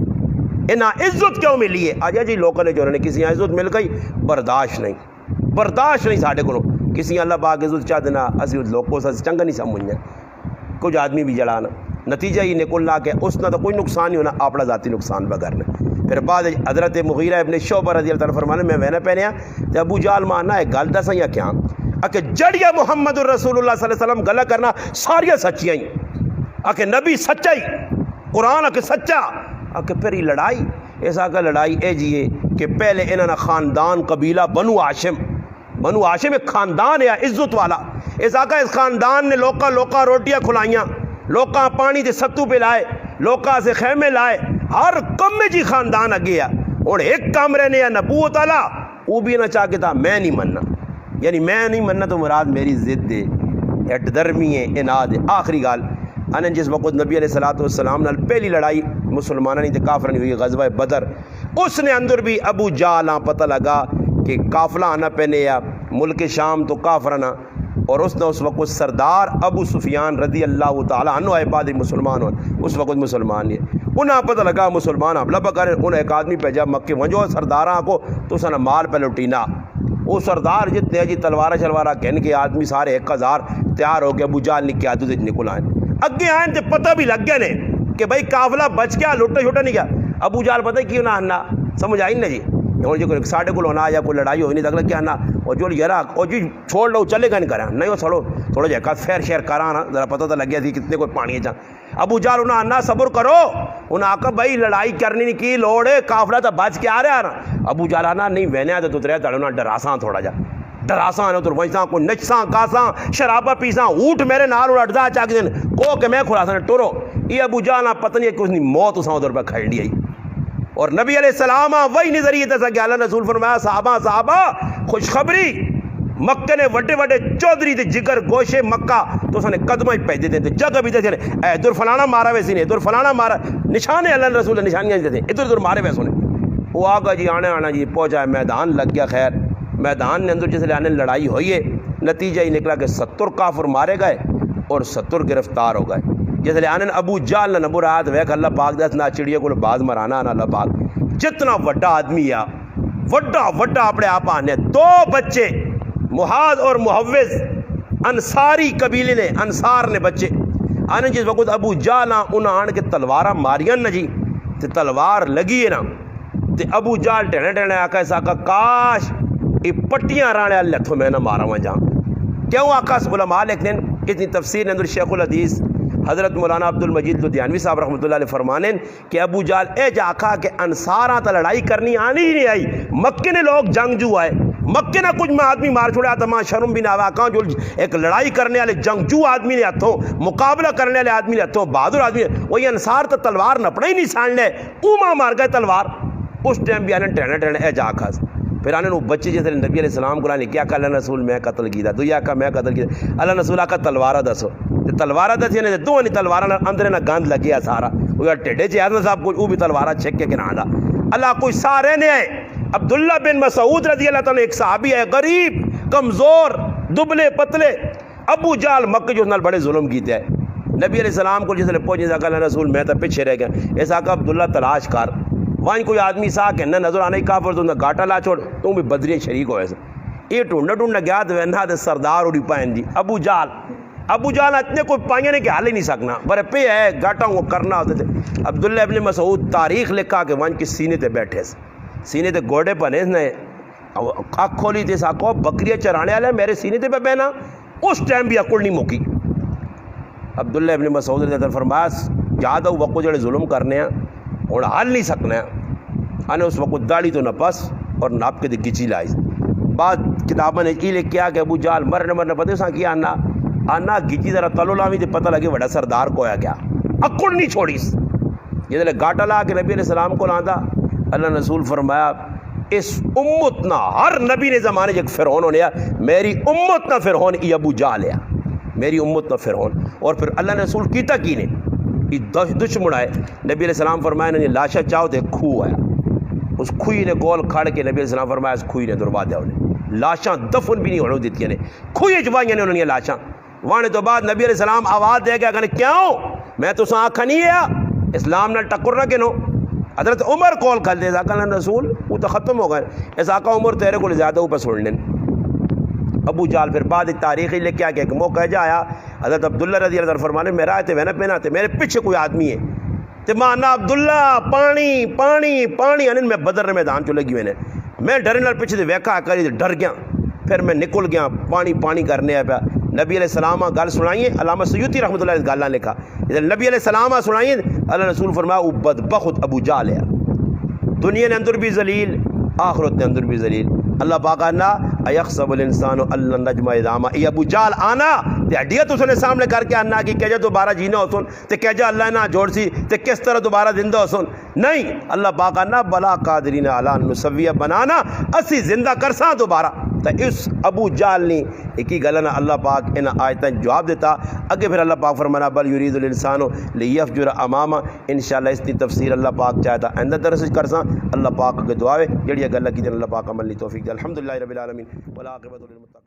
انہاں عزت کیوں ملی ہے آجا جی لوگوں نے جو انہوں نے کسی عزت مل گئی برداشت نہیں ساڑھے کو کسی اللہ پاک عزت چاہ دینا اسی لوگوں سے چنگا نہیں سمجھنا کچھ آدمی بھی جڑانا نتیجہ ہی نکلنا کہ اس نہ تو کوئی نقصان نہیں ہونا اپنا ذاتی نقصان بگرنا پھر بعد حضرت مغیرہ ابن شعبہ رضی اللہ عنہ فرمانے میں وینا پہنے ہیں ابو جال ماننا ہے گل دسا یا کیا کہ جڑیا محمد الرسول اللہ صلی اللہ علیہ وسلم گلا کرنا ساریاں سچیاں ہی کہ نبی سچائی قرآن کہ سچا کہ پھر یہ لڑائی ایسا کہ لڑائی اے جیے کہ پہلے انہوں نے خاندان قبیلہ بنو ہاشم ایک خاندان ہے عزت والا ایسا کہ اس خاندان نے لوکا روٹیاں کھلائیاں لوکا پانی تے ستو پہ لائے لوکا سے خیمے لائے ہر کم میں جی خاندان اگے اور ایک کام رہنے یا نبوت والا وہ بھی نہ چاہ کے تھا میں نہیں مننا یعنی میں نہیں مننا تو مراد میری ضد ہے اٹ درمی ہے اناد ہے آخری گال انن جس وقت نبی علیہ السلام نال پہلی لڑائی مسلمانہ نہیں تھے کافرہ نہیں ہوئی غزوہ بدر اس نے اندر بھی ابو جالاں پتہ لگا کہ قافلہ آنا پہنے یا ملک شام تو کافرانہ اور اس نے اس وقت سردار ابو سفیان رضی اللہ تعالیٰ عنہ ہے بعد مسلمان اس وقت مسلمان ہے انہیں پتہ لگا مسلمان حملہ پکڑے انہیں ایک آدمی پہ جب مکے وجہ سرداراں کو تو سنا مال پہ لٹینا وہ سردار جتنے جی تلوارہ شلوارہ کہن کے آدمی سارے 1000 تیار ہو کے ابو جال نے کیا تو نکل آئیں اگے آئیں تو پتہ بھی لگ گیا نے کہ بھائی قافلہ بچ گیا لٹا چھوٹا نہیں گیا ابو جال پتہ کیوں نہ آنا سمجھ آئی نا جی اور جو کوئی ساڑھے کو ہونا یا کوئی لڑائی ہوئی نہیں تک کیا نا اور جو یار اور جی چھوڑ لو چلے گا نہیں کرا نہیں وہ چھوڑو تھوڑا جہاں فیر شیر کرا نا ذرا پتہ تو لگ گیا تھی کتنے کوئی پانی ہے جہاں ابو جال انہیں آنا صبر کرو انہیں آکا بھائی لڑائی کرنی نہیں کی لوڑ ہے قافلہ تو بچ کے آ رہا نا ابو جال آنا نہیں وہنے آتے تو ترے تڑے انہیں ڈراساں تھوڑا جا ڈراساں آنے تو ویساں کوئی نچساں کاساں شرابہ پیساں اوٹ میرے نال انہیں اٹھا چاہ کے دن کو کہ میں کھلاساں ٹورو یہ ابو جال پتہ نہیں ہے کہ اس نے موت اساں ادھر پہ کھڑ لی اور نبی علیہ السلام وہی نظریے تھا کہ اللہ رسول فرمایا صحابہ خوشخبری مکہ نے وڈے چودھری تے جگر گوشے مکہ تو اس نے قدمہ ہی پہدے دیں جگہ بھی دے ادھر فلانا مارا ویسی نے ادھر فلانا مارا نشانے اللہ رسول نشانیاں دیتے ادھر مارے ویسوں نے وہ آگا جی آنا جی پہنچا میدان لگ گیا خیر میدان نے اندر جس لئے آنے لڑائی ہوئی ہے نتیجہ ہی نکلا کہ 70 کافر مارے گئے اور 70 گرفتار ہو گئے جس لئے آنے ابو جال نہ نبو رہا تو ویک اللہ پاک دس نہ چڑیے کو باز مرانا نہ اللہ پاک جتنا وڈا آدمی یا وڈا وڈا اپنے آپ آنے دو بچے محاذ اور محوز انصاری قبیلے نے انصار نے بچے آنے جس وقت ابو جہل انہاں آن کے تلوارہ ماریاں نا جی تے تلوار لگی ہے نا تے ابو جہل ٹہنے ٹہنے آقا ایسا آقا کاش یہ پٹیاں رانے اللہ تھو میں نہ مارا ہوا جاں کیوں آقا علماء لکھتے ہیں اتنی تفسیر اندر شیخ الحدیث حضرت مولانا عبد المجید لدھیانوی صاحب رحمۃ اللہ علیہ فرمانے کہ ابو جہل اے جا آقا کہ انصاراں تا لڑائی کرنی آنی ہی نہیں آئی مکے نے لوگ جنگجو آئے مکے نہ کچھ میں آدمی مار چھوڑا تھا ماں شرم بھی نہ آوا کہاں جو ایک لڑائی کرنے والے جنگجو آدمی نے ہاتھوں مقابلہ کرنے والے آدمی نے ہاتھوں بہادر آدمی نے وہی انصار تو تلوار نپڑا ہی نہیں سان لے اوما مار گئے تلوار اس ٹائم بھی آنے ٹہنے ٹہنے اے جا آقا پھر آنے وہ بچے جیسے نبی علیہ السلام کو نے کیا کہا اللہ رسول میں قتل کی دا تو یا کہا میں قتل کی دا اللہ رسول آقا تلوارہ دسو تلوارہ دسی نے دو نہیں تلوارہ اندر نہ گند لگیا سارا وہ ٹیڈے چ آدم صاحب کو وہ بھی تلوارہ چھک کے گنا دا اللہ کوئی سارے نے آئے عبداللہ بن مسعود رضی اللہ تعالیٰ ایک صحابی ہے غریب کمزور دبلے پتلے ابو جہل مکہ جو نال بڑے ظلم کیتے ہیں نبی علیہ السلام کو جس نے پہنچے اللہ رسول میں تو پیچھے رہ گیا ایسا کہ عبداللہ تلاش کر وہاں کوئی آدمی سا کہ نہ نظر آنے کافر تو نہ گاٹا لا چھوڑ تو بھی بدری شریک ہو ایسا یہ ڈھونڈا گیا تو وہاں دے سردار اڑی پائیں جی ابو جہل اتنے کوئی پائیں نے کہ حال ہی نہیں سکنا برے پہ ہے گاٹا وہ کرنا ہوتے تھے عبداللہ ابن مسعود تاریخ لکھا کہ وہاں کی سینے تے بیٹھے سینے تے گوڑے پنے نے آنکھ کھولی تھی ساکو بکریاں چرانے والے میرے سینے تے پہ بہنا اس ٹائم بھی عقل نہیں موکی عبداللہ ابن مسعود نے فرمایا یاد ہو وقت جڑے ظلم کرنے ہیں اور حال نہیں سکنا ہے آنے اس وقت داڑھی تو نہ پس اور ناپ کے دے گچی لائی بعد کتابوں نے یہ لکھا کہ ابو جہل مرنے پتہ سا کیا آنا گچی ذرا تلو لاوی تے پتہ لگے بڑا سردار کو ہے کیا اکڑ نہیں چھوڑیس یہ دلے گاٹا لا کے نبی علیہ السلام کو لاندہ اللہ رسول فرمایا اس امت نہ ہر نبی نے زمانے جب فرعون ہونے میری امت نہ فرعون یہ ابو جہل ہے میری امت نہ فرعون اور پھر اللہ نے رسول کیتا کی نے دشمن آئے نبی علیہ السلام فرمایا نے لاشا چاہو تے کھو آیا اس کھوئی نے گول کھڑ کے نبی علیہ السلام فرمایا اس کھوئی نے دربا دیا انہیں لاشاں دفن بھی نہیں ہونے دیتی نے کھوئی جوائیں نے انہوں نے لاشاں وہاں تو بعد نبی علیہ السلام آواز دے گیا کہ کیوں میں تو سا آنکھا نہیں ہے اسلام نہ ٹکر نہ کنو حضرت عمر کول کھل دے آقا اللہ رسول وہ تو ختم ہو گئے اس آقا عمر تیرے کو زیادہ اوپر سن لیں ابو جہل پھر بعد تاریخی لے کے ایک موقع جا آیا حضرت عبداللہ رضی اللہ عنہ فرمانے میرا آئے تھے میں نے پہنا تھے میرے پیچھے کوئی آدمی ہے تے مانا عبداللہ پانی پانی پانی انہیں میں بدر میدان چو لگی میں ڈرنے پیچھے سے ویکھا کری ڈر گیا پھر میں نکل گیا پانی پانی کرنے آیا پیا نبی علیہ السلام گل سنائیے علامہ سیوطی رحمۃ اللہ علیہ گالاں لکھا نبی علیہ السلام سنائیے اللہ رسول فرمایا وہ بدبخت ابو جہل ہے دنیا نے اندر بھی ذلیل آخرت نے اندر بھی ذلیل اللہ پاک آنا ایخسب الانسان اللہ نجمع عظاما یہ ابو جہل آنا تے ہڈیاں تو سنے سامنے کر کے آنا کہ کہجا دوبارہ جینا ہو سن تے کہجا اللہ نہ جوڑ سی تے کس طرح دوبارہ زندہ ہو سن نہیں اللہ پاک آنا بلا قادرین علی ان نسویہ بنانا اسی زندہ کرساں دوبارہ تو اس ابو جہل نے ایک ہی گلنا اللہ پاک ان آیتیں جواب دیتا اگے پھر اللہ پاک فرمانا بل یرید الانسان لیفجر اماما انشاءاللہ اس کی تفسیر اللہ پاک چاہتا آئندہ درس کرساں اللہ پاک کے دعا ہے جڑی گل کی اللہ پاک عمل توفیق دے الحمدللہ رب العالمین والعاقبۃ للمتقین.